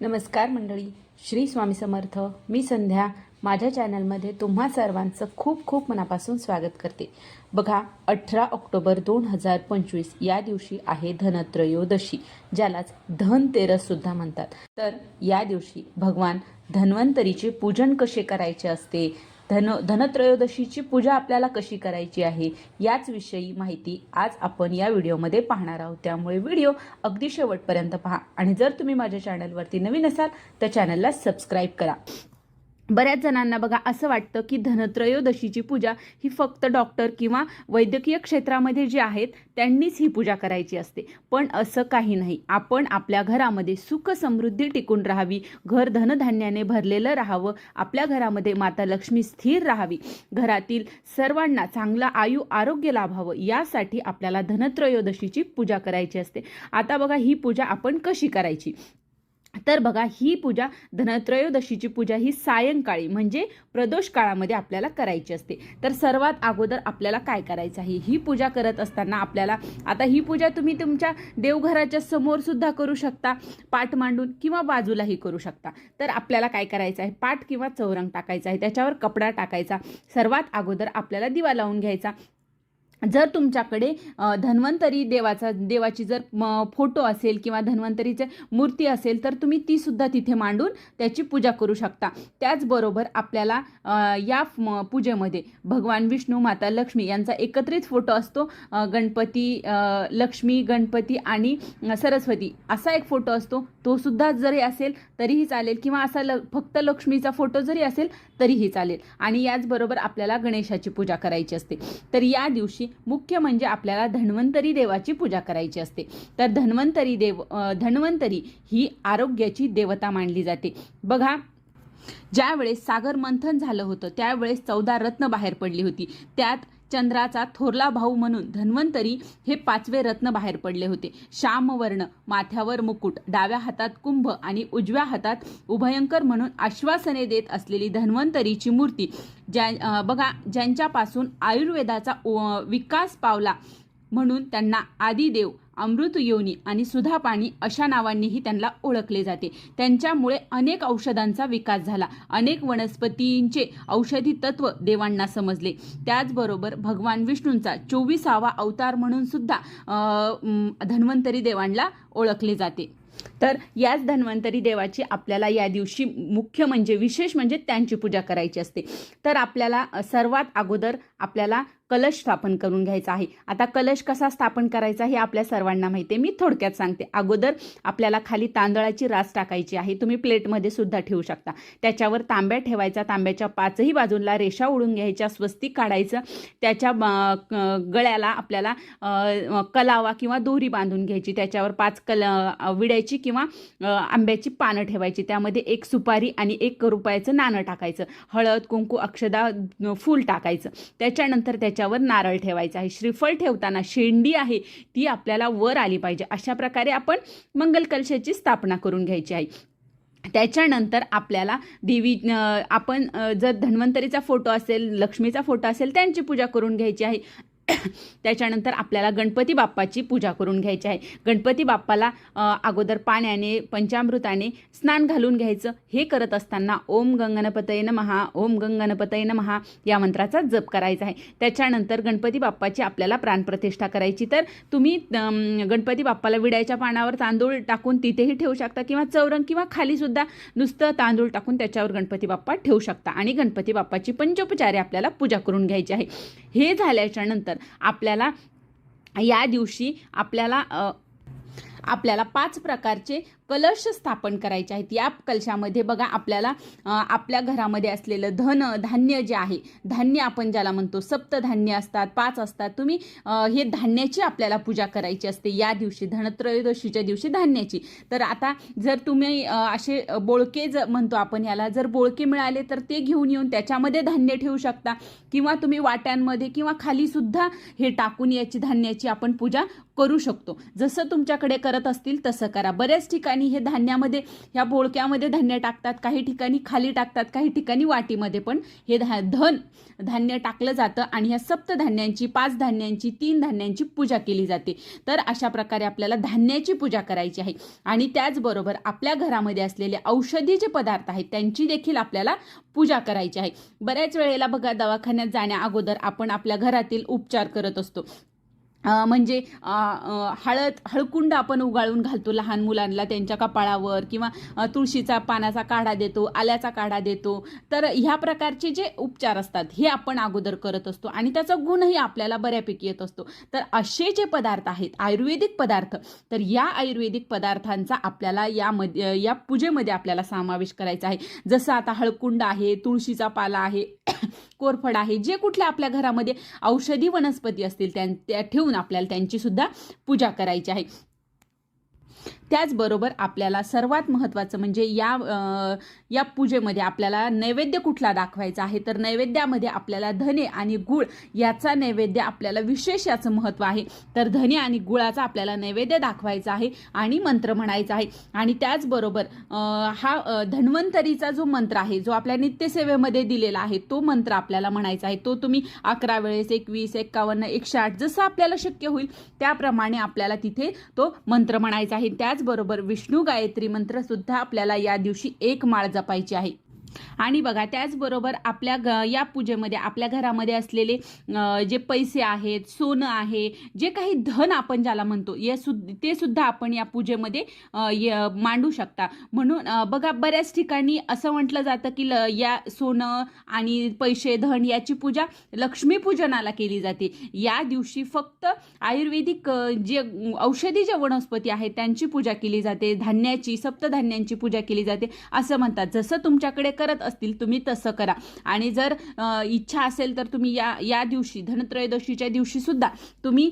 नमस्कार मंडळी, श्री स्वामी समर्थ. मी संध्या. माझ्या चॅनलमध्ये तुम्हा सर्वांचं खूप खूप मनापासून स्वागत करते. बघा, 18 ऑक्टोबर 2025 या दिवशी आहे धनत्रयोदशी, ज्यालाच धनतेरससुद्धा म्हणतात. तर या दिवशी भगवान धन्वंतरीचे पूजन कसे करायचे असते, धनत्रयोदशीची पूजा आपल्याला कशी करायची आहे, याच विषयी माहिती आज आपण या व्हिडिओमध्ये पाहणार आहोत. त्यामुळे व्हिडिओ अगदी शेवटपर्यंत पहा आणि जर तुम्ही माझ्या चॅनलवरती नवीन असाल तर चॅनलला सबस्क्राईब करा. बऱ्याच जणांना बघा असं वाटतं की धनत्रयोदशीची पूजा ही फक्त डॉक्टर किंवा वैद्यकीय क्षेत्रामध्ये जे आहेत त्यांनीच ही पूजा करायची असते, पण असं काही नाही. आपण आपल्या घरामध्ये सुख समृद्धी टिकून राहावी, घर धनधान्याने भरलेलं राहावं, आपल्या घरामध्ये माता लक्ष्मी स्थिर राहावी, घरातील सर्वांना चांगलं आयु आरोग्य लाभावं, यासाठी आपल्याला धनत्रयोदशीची पूजा करायची असते. आता बघा, ही पूजा आपण कशी करायची तर बघा, ही पूजा धनत्रयोदशीची पूजा ही सायंकाळी म्हणजे प्रदोष काळामध्ये आपल्याला करायची असते. तर सर्वात अगोदर आपल्याला काय करायचं आहे, ही पूजा करत असताना आपल्याला आता ही पूजा तुम्ही तुमच्या देवघराच्या समोर सुद्धा करू शकता, पाट मांडून, किंवा बाजूलाही करू शकता. तर आपल्याला काय करायचं आहे, पाट किंवा चौरंग टाकायचा आहे, त्याच्यावर कपडा टाकायचा. सर्वात अगोदर आपल्याला दिवा लावून घ्यायचा. जर तुमच्याकडे धन्वंतरी देवाची जर फोटो असेल किंवा धन्वंतरीची मूर्ती असेल तर तुम्ही ती सुद्धा तिथे मांडून त्याची पूजा करू शकता. त्याचबरोबर आपल्याला या पूजेमध्ये भगवान विष्णू, माता लक्ष्मी यांचा एकत्रित फोटो असतो. गणपती, लक्ष्मी, गणपती आणि सरस्वती असा एक फोटो असतो, तो सुद्धा जरी असेल तरीही चालेल, किंवा असा फक्त लक्ष्मीचा फोटो जरी असेल तरीही चालेल. आणि याचबरोबर आपल्याला गणेशाची पूजा करायची असते. तर या दिवशी मुख्य म्हणजे आपल्याला धन्वंतरी देवाची पूजा करायची असते. तर धन्वंतरी ही आरोग्याची देवता मानली जाते. बघा, ज्यावेळेस सागर मंथन झालं होतं त्यावेळेस 14 रत्न बाहेर पडली होती. त्यात चंद्राचा थोरला भाऊ म्हणून धन्वंतरी हे 5वे रत्न बाहेर पडले होते. श्यामवर्ण, माथ्यावर मुकुट, डाव्या हातात कुंभ आणि उजव्या हातात उभयंकर म्हणून आश्वासने देत असलेली धन्वंतरीची मूर्ती, ज्यांच्यापासून आयुर्वेदाचा विकास पावला म्हणून त्यांना आदिदेव, अमृत योनी आणि सुधापाणी अशा नावांनीही त्यांना ओळखले जाते. त्यांच्यामुळे अनेक औषधांचा विकास झाला, अनेक वनस्पतींचे औषधी तत्व देवांना समजले. त्याचबरोबर भगवान विष्णूंचा 24वा अवतार म्हणून सुद्धा धन्वंतरी देवांना ओळखले जाते. तर याच धन्वंतरी देवाची आपल्याला या दिवशी मुख्य म्हणजे विशेष म्हणजे त्यांची पूजा करायची असते. तर आपल्याला सर्वात अगोदर आपल्याला कलश स्थापन करून घ्यायचा आहे. आता कलश कसा स्थापन करायचा हे आपल्या सर्वांना माहिती आहे, मी थोडक्यात सांगते. अगोदर आपल्याला खाली तांदळाची रास टाकायची आहे, तुम्ही प्लेटमध्ये सुद्धा ठेवू शकता. त्याच्यावर तांब्या ठेवायचा, तांब्याच्या 5ही बाजूला रेषा ओढून घ्यायच्या, स्वस्तिक काढायचं. त्याच्या गळ्याला आपल्याला कलावा किंवा दोरी बांधून घ्यायची. त्याच्यावर 5 विड्याची किंवा आंब्याची पानं ठेवायची. त्यामध्ये 1 सुपारी आणि 1 रुपयाचं नाणं टाकायचं. हळद, कुंकू, अक्षदा, फूल टाकायचं. त्याच्यानंतर त्याच्यावर नारळ ठेवायचा आहे. श्रीफळ ठेवताना शेंडी आहे ती आपल्याला वर आली पाहिजे. अशा प्रकारे आपण मंगल कलशाची स्थापना करून घ्यायची आहे. त्याच्यानंतर आपल्याला देवी, आपण जर धन्वंतरीचा फोटो असेल, लक्ष्मीचा फोटो असेल, त्यांची पूजा करून घ्यायची आहे. त्याच्यानंतर आपल्याला गणपती बाप्पाची पूजा करून घ्यायची आहे. गणपती बाप्पाला अगोदर पाण्याने, पंचामृताने स्नान घालून घ्यायचं. हे करत असताना ओम गंगणपतये नमः, ओम गंगणपतये नमः या मंत्राचा जप करायचा आहे. त्याच्यानंतर गणपती बाप्पाची आपल्याला प्राणप्रतिष्ठा करायची. तर तुम्ही गणपती बाप्पाला विड्याच्या पानावर तांदूळ टाकून तिथेही ठेवू शकता, किंवा चौरंग किंवा खाली सुद्धा नुसतं तांदूळ टाकून त्याच्यावर गणपती बाप्पा ठेवू शकता. आणि गणपती बाप्पाची पंचोपचारे आपल्याला पूजा करून घ्यायची आहे. हे झाल्याच्या नंतर आपल्याला या दिवशी आपल्याला 5 प्रकारचे कलश स्थापन करायचे आहेत. या कलशामध्ये बघा, आपल्याला आपल्या घरामध्ये असलेलं धान्य जे आहे, धान्य आपण ज्याला म्हणतो, सप्तधान्य असतात, 5 असतात. तुम्ही हे धान्याची आपल्याला पूजा करायची असते या दिवशी, धनत्रयोदशीच्या दिवशी धान्याची. तर आता जर तुम्ही असे बोळके म्हणतो आपण याला, जर बोळके मिळाले तर ते घेऊन येऊन त्याच्यामध्ये धान्य ठेवू शकता, किंवा तुम्ही वाट्यांमध्ये किंवा खाली सुद्धा हे टाकून याची धान्याची आपण पूजा करू शकतो. जसं तुमच्याकडे करत असतील तसं करा. बऱ्याच ठिकाणी ठिकाणी हे धान्यामध्ये, ह्या बोळक्यामध्ये धान्य टाकतात, काही ठिकाणी खाली टाकतात, काही ठिकाणी वाटीमध्ये पण हे धान्य टाकलं जातं आणि ह्या सप्तधान्यांची, 5 धान्यांची, 3 धान्यांची पूजा केली जाते. तर अशा प्रकारे आपल्याला धान्याची पूजा करायची आहे. आणि त्याचबरोबर आपल्या घरामध्ये असलेले औषधी जे पदार्थ आहेत त्यांची देखील आपल्याला पूजा करायची आहे. बऱ्याच वेळेला बघा, दवाखान्यात जाण्या अगोदर आपण आपल्या घरातील उपचार करत असतो. म्हणजे हळकुंड आपण उगाळून घालतो लहान मुलांना त्यांच्या कपाळावर, किंवा तुळशीचा पानाचा काढा देतो, आल्याचा काढा देतो. तर ह्या प्रकारचे जे उपचार असतात हे आपण अगोदर करत असतो आणि त्याचा गुणही आपल्याला बऱ्यापैकी येत असतो. तर असे जे पदार्थ आहेत आयुर्वेदिक पदार्थ, तर या आयुर्वेदिक पदार्थांचा आपल्याला या पूजेमध्ये आपल्याला समावेश करायचा आहे. जसं आता हळकुंड आहे, तुळशीचा पाला आहे, कोरफड आहे, जे कुठल्या आपल्या घरामध्ये औषधी वनस्पती असतील त्या ठेवून आपल्याला त्यांची सुद्धा पूजा करायची आहे. त्याचबरोबर आपल्याला सर्वात महत्त्वाचं म्हणजे या पूजेमध्ये आपल्याला नैवेद्य कुठला दाखवायचा आहे, तर नैवेद्यामध्ये आपल्याला धने आणि गुळ याचा नैवेद्य आपल्याला विशेष याचं महत्त्व आहे. तर धने आणि गुळाचा आपल्याला नैवेद्य दाखवायचा आहे आणि मंत्र म्हणायचा आहे. आणि त्याचबरोबर हा धन्वंतरीचा जो मंत्र आहे, जो आपल्या नित्यसेवेमध्ये दिलेला आहे, तो मंत्र आपल्याला म्हणायचा आहे. तो तुम्ही 11 वेळेस, 21, 51, 108 जसं आपल्याला शक्य होईल त्याप्रमाणे आपल्याला तिथे तो मंत्र म्हणायचा आहे. त्याचबरोबर विष्णू गायत्री मंत्र सुद्धा आपल्याला या दिवशी 1 माळ जपायची आहे. आणि बघा, त्याचबरोबर या पूजेमध्ये आपल्या घरामध्ये असलेले जे पैसे आहेत, सोनं आहे, जे काही धन आपण ज्याला म्हणतो, ते सुद्धा आपण या पूजेमध्ये मांडू शकता. म्हणून बघा, बऱ्याच ठिकाणी असं म्हटलं जातं की या सोनं आणि पैसे, धन याची पूजा लक्ष्मीपूजनाला केली जाते. या दिवशी फक्त आयुर्वेदिक जे औषधी जे वनस्पती आहेत त्यांची पूजा केली जाते, धान्याची, सप्तधान्यांची पूजा केली जाते असं म्हणतात. जसं तुमच्याकडे करत असतील तुम्ही तसं करा. आणि जर इच्छा असेल तर तुम्ही या दिवशी, धनत्रयोदशीच्या दिवशी सुद्धा तुम्ही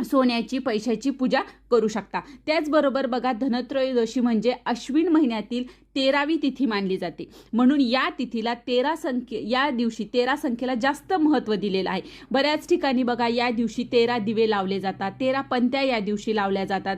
सोन्याची, पैशाची पूजा करू शकता. त्याचबरोबर बघा, धनत्रयोदशी म्हणजे अश्विन महिन्यातील 13वी तिथी मानली जाते. म्हणून या तिथीला या दिवशी 13 संख्येला जास्त महत्त्व दिलेलं आहे. बऱ्याच ठिकाणी बघा, या दिवशी 13 दिवे लावले जातात, 13 पंत्या या दिवशी लावल्या जातात.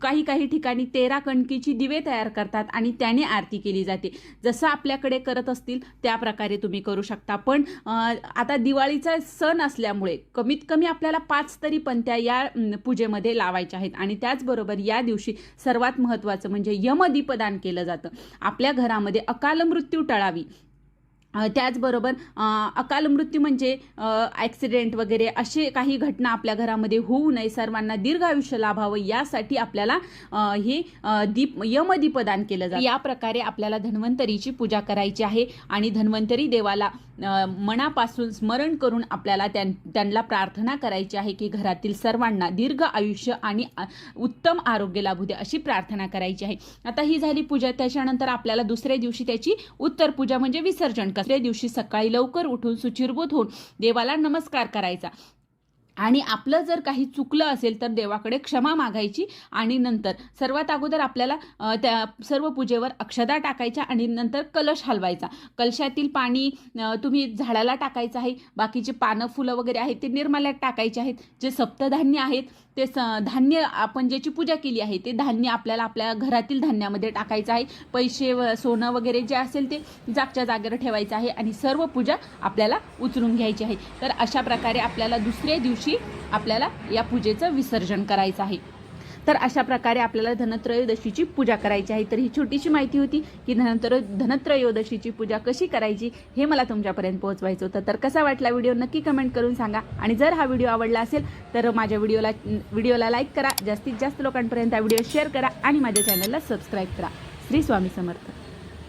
काही ठिकाणी 13 कणकीची दिवे तयार करतात आणि त्याने आरती केली जाते. जसं आपल्याकडे करत असतील त्या प्रकारे तुम्ही करू शकता. पण आता दिवाळीचा सण असल्यामुळे कमीत कमी आपल्याला 5 तरी पंत्या या पूजेमध्ये लावायच्या आहेत. आणि त्याचबरोबर या दिवशी सर्वात महत्त्वाचं म्हणजे यमदीपदान केलं जातं. आपल्या घरामध्ये अकाल मृत्यू टळावी. त्याचबरोबर अकाल मृत्यू म्हणजे ॲक्सिडेंट वगैरे असे काही घटना आपल्या घरामध्ये होऊ नये, सर्वांना दीर्घ आयुष्य लाभावं यासाठी आपल्याला हे यमदीपदान केलं जातं. या प्रकारे आपल्याला धन्वंतरीची पूजा करायची आहे आणि धन्वंतरी देवाला मनापासून स्मरण करून आपल्याला त्यांना प्रार्थना करायची आहे की घरातील सर्वांना दीर्घ आयुष्य आणि उत्तम आरोग्य लाभू दे अशी प्रार्थना करायची आहे. आता ही झाली पूजा. त्याच्यानंतर आपल्याला दुसऱ्या दिवशी त्याची उत्तर पूजा म्हणजे विसर्जन. दुसऱ्या दिवशी सकाळी लवकर उठून शुचिर्भूत होऊन देवाला नमस्कार करायचा आणि आपलं जर काही चुकलं असेल तर देवाकडे क्षमा मागायची. आणि नंतर सर्वात अगोदर आपल्याला त्या सर्व पूजेवर अक्षदा टाकायच्या आणि नंतर कलश हलवायचा. कलशातील पाणी तुम्ही झाडाला टाकायचं आहे. बाकीचे पानं, फुलं वगैरे आहेत ते निर्माल्यात टाकायचे आहेत. जे सप्तधान्य आहेत ते धान्य आपण ज्याची पूजा केली आहे ते धान्य आपल्याला आपल्या घरातील धान्यामध्ये टाकायचं आहे. पैसे, सोनं वगैरे जे असेल ते जागच्या जागेवर ठेवायचं आहे आणि सर्व पूजा आपल्याला उचलून घ्यायची आहे. तर अशा प्रकारे आपल्याला दुसऱ्या दिवशी आपल्याला या पूजेचं विसर्जन करायचं आहे. तर अशा प्रकारे आपल्याला धनत्रयोदशीची पूजा करायची आहे. तर ही छोटीशी माहिती होती की धनत्रयोदशीची पूजा कशी करायची हे मला तुमच्यापर्यंत पोहोचवायचं होतं. तर कसा वाटला व्हिडिओ नक्की कमेंट करून सांगा. आणि जर हा व्हिडिओ आवडला असेल तर माझ्या व्हिडिओला लाईक करा, जास्तीत जास्त लोकांपर्यंत हा व्हिडिओ शेअर करा आणि माझ्या चॅनलला सबस्क्राईब करा. श्री स्वामी समर्थ.